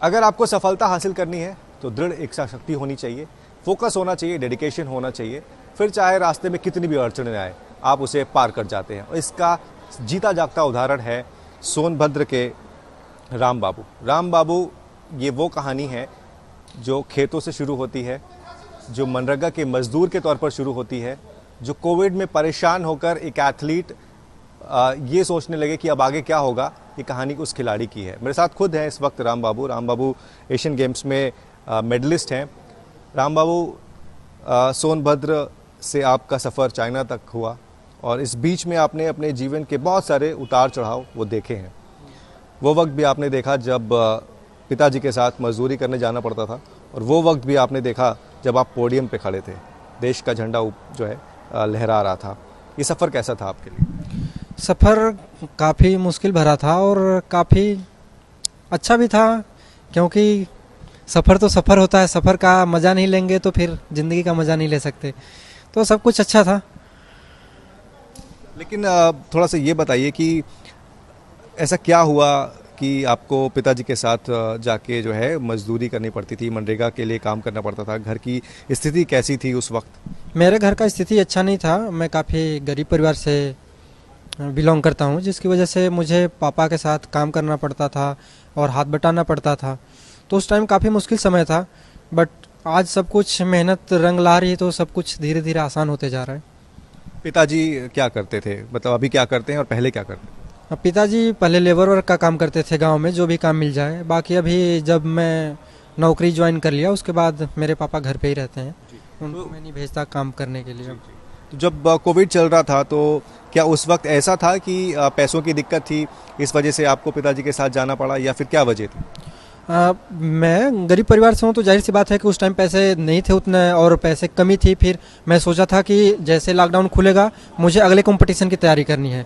अगर आपको सफलता हासिल करनी है तो दृढ़ इच्छा शक्ति होनी चाहिए, फोकस होना चाहिए, डेडिकेशन होना चाहिए। फिर चाहे रास्ते में कितनी भी अड़चनें आए, आप उसे पार कर जाते हैं। और इसका जीता जागता उदाहरण है सोनभद्र के राम बाबू। राम बाबू, ये वो कहानी है जो खेतों से शुरू होती है, जो मनरेगा के मजदूर के तौर पर शुरू होती है, जो कोविड में परेशान होकर एक एथलीट ये सोचने लगे कि अब आगे क्या होगा। ये कहानी उस खिलाड़ी की है। मेरे साथ खुद है इस वक्त राम बाबू। राम बाबू एशियन गेम्स में मेडलिस्ट हैं। राम बाबू, सोनभद्र से आपका सफ़र चाइना तक हुआ और इस बीच में आपने अपने जीवन के बहुत सारे उतार चढ़ाव वो देखे हैं। वो वक्त भी आपने देखा जब पिताजी के साथ मजदूरी करने जाना पड़ता था, और वो वक्त भी आपने देखा जब आप पोडियम पे खड़े थे, देश का झंडा जो है लहरा रहा था। ये सफ़र कैसा था आपके लिए? सफ़र काफ़ी मुश्किल भरा था और काफ़ी अच्छा भी था, क्योंकि सफ़र तो सफ़र होता है, सफ़र का मज़ा नहीं लेंगे तो फिर ज़िंदगी का मज़ा नहीं ले सकते। तो सब कुछ अच्छा था। लेकिन थोड़ा सा ये बताइए कि ऐसा क्या हुआ कि आपको पिताजी के साथ जाके जो है मजदूरी करनी पड़ती थी, मनरेगा के लिए काम करना पड़ता था? घर की स्थिति कैसी थी उस वक्त? मेरे घर का स्थिति अच्छा नहीं था। मैं काफ़ी गरीब परिवार से बिलोंग करता हूँ, जिसकी वजह से मुझे पापा के साथ काम करना पड़ता था और हाथ बटाना पड़ता था। तो उस टाइम काफ़ी मुश्किल समय था, बट आज सब कुछ मेहनत रंग ला रही है, तो सब कुछ धीरे धीरे आसान होते जा रहा है। पिताजी क्या करते थे, मतलब अभी क्या करते हैं और पहले क्या करते थे? पिताजी पहले लेबर वर्क का काम करते थे गांव में, जो भी काम मिल जाए। बाकी अभी जब मैं नौकरी ज्वाइन कर लिया उसके बाद मेरे पापा घर पे ही रहते हैं, उनको मैं नहीं भेजता काम करने के लिए। तो जब कोविड चल रहा था तो क्या उस वक्त ऐसा था कि पैसों की दिक्कत थी, इस वजह से आपको पिताजी के साथ जाना पड़ा, या फिर क्या वजह थी? मैं गरीब परिवार से हूँ, तो जाहिर सी बात है कि उस टाइम पैसे नहीं थे उतने और पैसे कमी थी। फिर मैं सोचा था कि जैसे लॉकडाउन खुलेगा मुझे अगले कंपटीशन की तैयारी करनी है।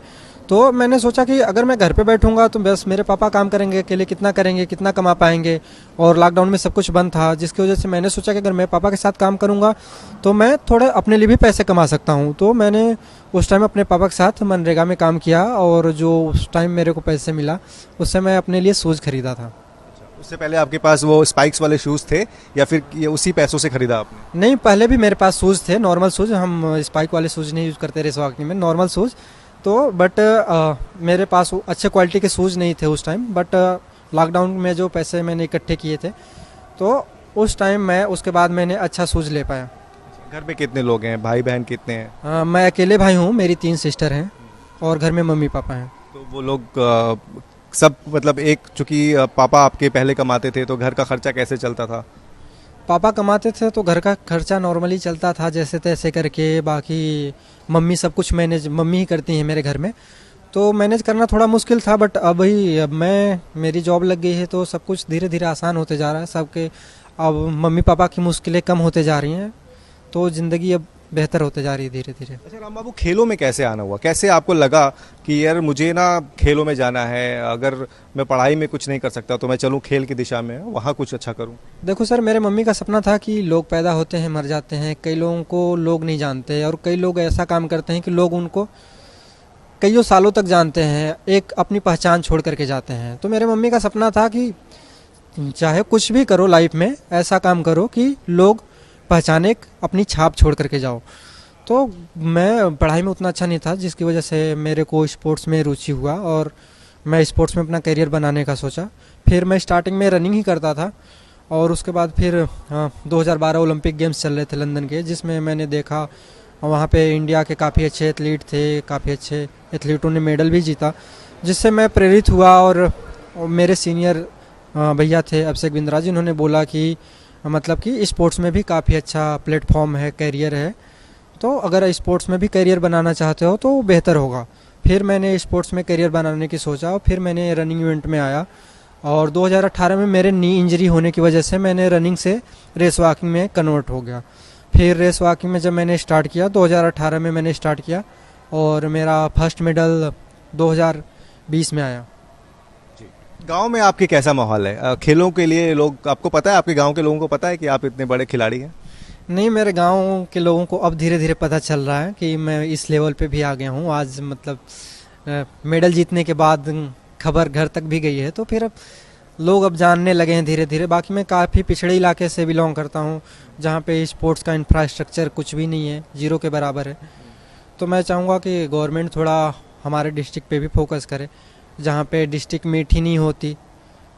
तो मैंने सोचा कि अगर मैं घर पे बैठूंगा तो बस मेरे पापा काम करेंगे, अकेले कितना करेंगे, कितना कमा पाएंगे। और लॉकडाउन में सब कुछ बंद था, जिसकी वजह से मैंने सोचा कि अगर मैं पापा के साथ काम करूंगा तो मैं थोड़े अपने लिए भी पैसे कमा सकता हूं। तो मैंने उस टाइम अपने पापा के साथ मनरेगा में काम किया, और जो उस टाइम मेरे को पैसे मिला उससे मैं अपने लिए शूज़ खरीदा था। उससे पहले आपके पास वो स्पाइक्स वाले शूज़ थे या फिर ये उसी पैसों से खरीदा आपने? नहीं, पहले भी मेरे पास शूज़ थे, नॉर्मल शूज़। हम स्पाइक वाले शूज़ नहीं यूज़ करते रेस वॉकिंग में, नॉर्मल शूज़। तो बट मेरे पास अच्छे क्वालिटी के शूज़ नहीं थे उस टाइम। बट लॉकडाउन में जो पैसे मैंने इकट्ठे किए थे, तो उस टाइम मैं उसके बाद मैंने अच्छा शूज़ ले पाया। घर में कितने लोग हैं, भाई बहन कितने हैं? मैं अकेले भाई हूँ, मेरी 3 सिस्टर हैं और घर में मम्मी पापा हैं। तो वो लोग सब, मतलब एक, चूँकि पापा आपके पहले कमाते थे तो घर का खर्चा कैसे चलता था? पापा कमाते थे तो घर का खर्चा नॉर्मली चलता था जैसे तैसे करके। बाकी मम्मी सब कुछ मैनेज, मम्मी ही करती हैं मेरे घर में, तो मैनेज करना थोड़ा मुश्किल था। बट अब मेरी जॉब लग गई है तो सब कुछ धीरे धीरे आसान होते जा रहा है सबके। अब मम्मी पापा की मुश्किलें कम होते जा रही हैं, तो ज़िंदगी अब बेहतर होते जा रही है धीरे धीरे। अच्छा राम बाबू, खेलों में कैसे आना हुआ? कैसे आपको लगा कि यार मुझे ना खेलों में जाना है, अगर मैं पढ़ाई में कुछ नहीं कर सकता तो मैं चलूँ खेल की दिशा में, वहाँ कुछ अच्छा करूँ? देखो सर, मेरे मम्मी का सपना था कि लोग पैदा होते हैं मर जाते हैं, कई लोगों को लोग नहीं जानते, और कई लोग ऐसा काम करते हैं कि लोग उनको कईयों सालों तक जानते हैं, एक अपनी पहचान छोड़ करके जाते हैं। तो मेरे मम्मी का सपना था कि चाहे कुछ भी करो लाइफ में, ऐसा काम करो कि लोग पहचाने, अपनी छाप छोड़ करके जाओ। तो मैं पढ़ाई में उतना अच्छा नहीं था, जिसकी वजह से मेरे को स्पोर्ट्स में रुचि हुआ और मैं स्पोर्ट्स में अपना करियर बनाने का सोचा। फिर मैं स्टार्टिंग में रनिंग ही करता था, और उसके बाद फिर 2012 ओलंपिक गेम्स चल रहे थे लंदन के, जिसमें मैंने देखा वहाँ पे इंडिया के काफ़ी अच्छे एथलीट थे, काफ़ी अच्छे एथलीटों ने मेडल भी जीता, जिससे मैं प्रेरित हुआ। और मेरे सीनियर भैया थे अभिषेक बिंद्रा जी, उन्होंने बोला कि मतलब कि स्पोर्ट्स में भी काफ़ी अच्छा प्लेटफॉर्म है, कैरियर है, तो अगर स्पोर्ट्स में भी करियर बनाना चाहते हो तो बेहतर होगा। फिर मैंने स्पोर्ट्स में करियर बनाने की सोचा, और फिर मैंने रनिंग इवेंट में आया। और 2018 में मेरे नी इंजरी होने की वजह से मैंने रनिंग से रेस वॉकिंग में कन्वर्ट हो गया। फिर रेस वॉकिंग में जब मैंने स्टार्ट किया, 2018 में मैंने स्टार्ट किया, और मेरा फर्स्ट मेडल 2020 में आया। गांव में आपके कैसा माहौल है खेलों के लिए? लोग, आपको पता है, आपके गांव के लोगों को पता है कि आप इतने बड़े खिलाड़ी हैं? नहीं, मेरे गांव के लोगों को अब धीरे धीरे पता चल रहा है कि मैं इस लेवल पे भी आ गया हूँ। आज मतलब मेडल जीतने के बाद खबर घर तक भी गई है, तो फिर अब लोग अब जानने लगे हैं धीरे धीरे। बाकी मैं काफ़ी पिछड़े इलाके से बिलोंग करता हूँ, जहाँ पे स्पोर्ट्स का इंफ्रास्ट्रक्चर कुछ भी नहीं है, जीरो के बराबर है। तो मैं चाहूँगा कि गवर्नमेंट थोड़ा हमारे डिस्ट्रिक्ट पे भी फोकस करे, जहाँ पे डिस्ट्रिक्ट मीट ही नहीं होती।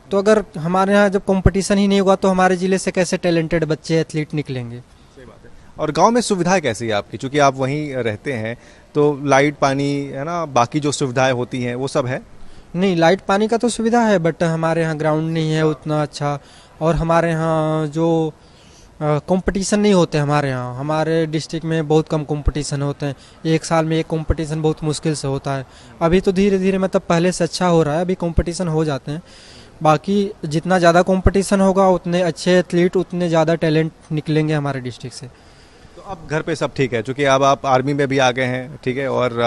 तो अगर हमारे यहाँ जब कंपटीशन ही नहीं होगा तो हमारे ज़िले से कैसे टैलेंटेड बच्चे एथलीट निकलेंगे। सही बात है। और गांव में सुविधाएं कैसी है आपकी, चूंकि आप वहीं रहते हैं, तो लाइट पानी है ना, बाकी जो सुविधाएं होती हैं वो सब है? नहीं, लाइट पानी का तो सुविधा है, बट हमारे यहाँ ग्राउंड नहीं है उतना अच्छा। और हमारे यहाँ जो कंपटीशन नहीं होते, हमारे डिस्ट्रिक्ट में बहुत कम कंपटीशन होते हैं। एक साल में एक कंपटीशन बहुत मुश्किल से होता है। अभी तो धीरे धीरे मतलब पहले से अच्छा हो रहा है, अभी कंपटीशन हो जाते हैं। बाकी जितना ज़्यादा कंपटीशन होगा उतने अच्छे एथलीट, उतने ज़्यादा टैलेंट निकलेंगे हमारे डिस्ट्रिक्ट से। तो अब घर पे सब ठीक है, चूंकि अब आप आर्मी में भी आ गए हैं, ठीक है, और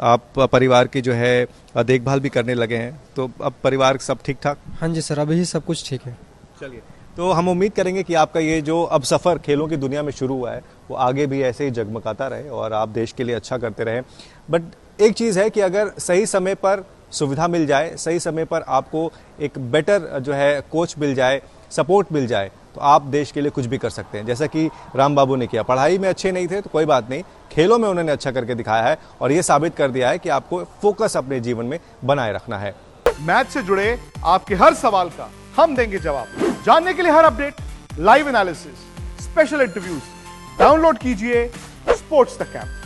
आप परिवार की जो है देखभाल भी करने लगे हैं, तो अब परिवार सब ठीक ठाक? हाँ जी सर, अभी सब कुछ ठीक है। चलिए, तो हम उम्मीद करेंगे कि आपका ये जो अब सफ़र खेलों की दुनिया में शुरू हुआ है वो आगे भी ऐसे ही जगमगाता रहे और आप देश के लिए अच्छा करते रहें। बट एक चीज़ है कि अगर सही समय पर सुविधा मिल जाए, सही समय पर आपको एक बेटर जो है कोच मिल जाए, सपोर्ट मिल जाए, तो आप देश के लिए कुछ भी कर सकते हैं। जैसा कि राम बाबू ने किया, पढ़ाई में अच्छे नहीं थे तो कोई बात नहीं, खेलों में उन्होंने अच्छा करके दिखाया है और ये साबित कर दिया है कि आपको फोकस अपने जीवन में बनाए रखना है। मैच से जुड़े आपके हर सवाल का हम देंगे जवाब। जानने के लिए हर update, live analysis, special interviews, download कीजिए स्पोर्ट्स तक ऐप।